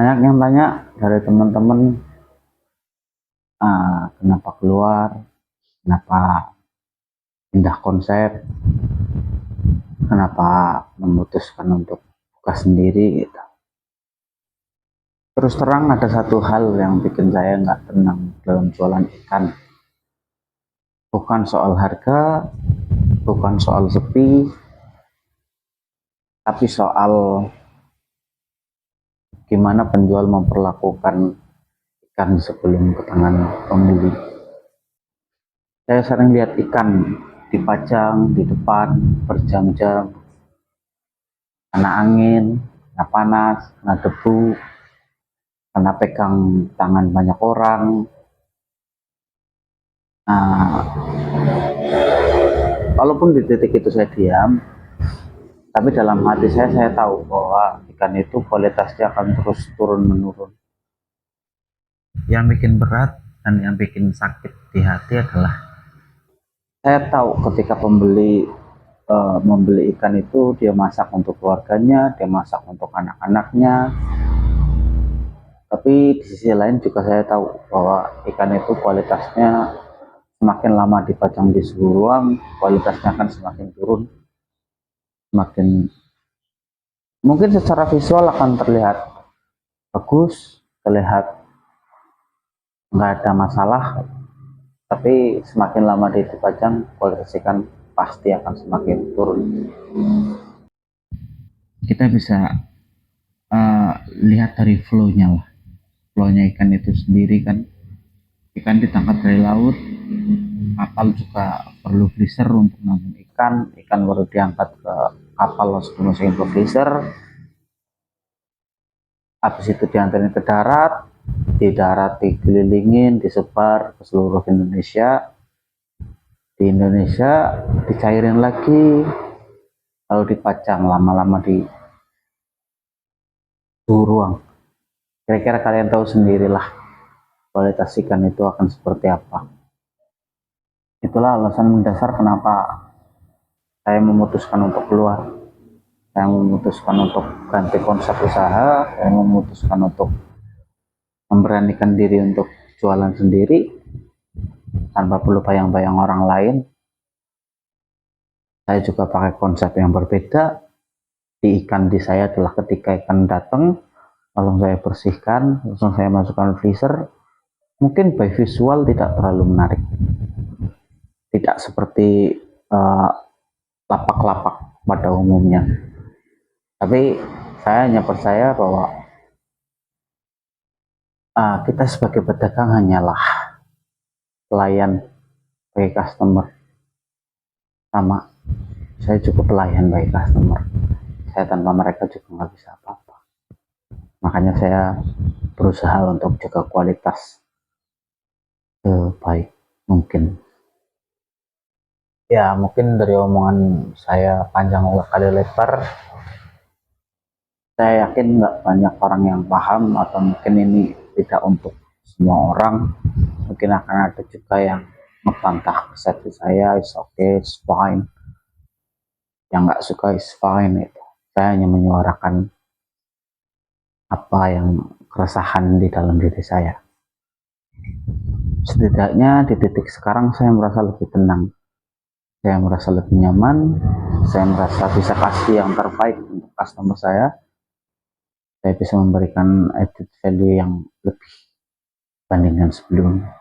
Banyak yang tanya dari teman-teman, kenapa keluar, kenapa pindah konsep, kenapa memutuskan untuk buka sendiri gitu. Terus terang ada satu hal yang bikin saya nggak tenang dalam jualan ikan. Bukan soal harga, bukan soal sepi, tapi soal gimana penjual memperlakukan ikan sebelum ke tangan pembeli. Saya sering lihat ikan dipajang di depan berjam-jam, kena angin, kena panas, kena debu, kena pegang tangan banyak orang. Nah, walaupun di titik itu saya diam, tapi dalam hati saya tahu bahwa ikan itu kualitasnya akan terus turun menurun. Yang bikin berat dan yang bikin sakit di hati adalah saya tahu ketika pembeli membeli ikan itu dia masak untuk keluarganya, dia masak untuk anak-anaknya. Tapi di sisi lain juga saya tahu bahwa ikan itu kualitasnya semakin lama dipajang di suhu ruang, kualitasnya akan semakin turun, semakin mungkin secara visual akan terlihat bagus, terlihat nggak ada masalah, tapi semakin lama dipajang kualitas ikan pasti akan semakin turun. Kita bisa lihat dari flow-nya lah, flow-nya ikan itu sendiri kan. Ikan ditangkap dari laut, kapal juga perlu freezer untuk nampung ikan, ikan baru diangkat ke kapal langsung dimasukin ke freezer, habis itu diantarin ke darat, di darat dikelilingin, disebar ke seluruh Indonesia, di Indonesia dicairin lagi, lalu dipajang lama-lama di suhu ruang. Kira-kira kalian tahu sendirilah kualitas ikan itu akan seperti apa. Itulah alasan mendasar kenapa saya memutuskan untuk keluar. Saya memutuskan untuk ganti konsep usaha, saya memutuskan untuk memberanikan diri untuk jualan sendiri tanpa perlu bayang-bayang orang lain. Saya juga pakai konsep yang berbeda. Di ikan di saya adalah ketika ikan datang, langsung saya bersihkan, langsung saya masukkan freezer. Mungkin by visual tidak terlalu menarik, tidak seperti lapak-lapak pada umumnya. Tapi saya hanya percaya bahwa kita sebagai pedagang hanyalah pelayan bagi customer. Sama, saya juga pelayan bagi customer. Saya tanpa mereka juga nggak bisa apa-apa. Makanya saya berusaha untuk jaga kualitas sebaik mungkin. Ya, mungkin dari omongan saya panjang kali lebar, saya yakin nggak banyak orang yang paham, atau mungkin ini tidak untuk semua orang. Mungkin akan ada juga yang membantah persepsi saya, it's okay, it's fine. Yang nggak suka is fine. Itu saya hanya menyuarakan apa yang keresahan di dalam diri saya. Setidaknya di titik sekarang saya merasa lebih tenang, saya merasa lebih nyaman, saya merasa bisa kasih yang terbaik untuk customer saya bisa memberikan added value yang lebih bandingkan sebelumnya.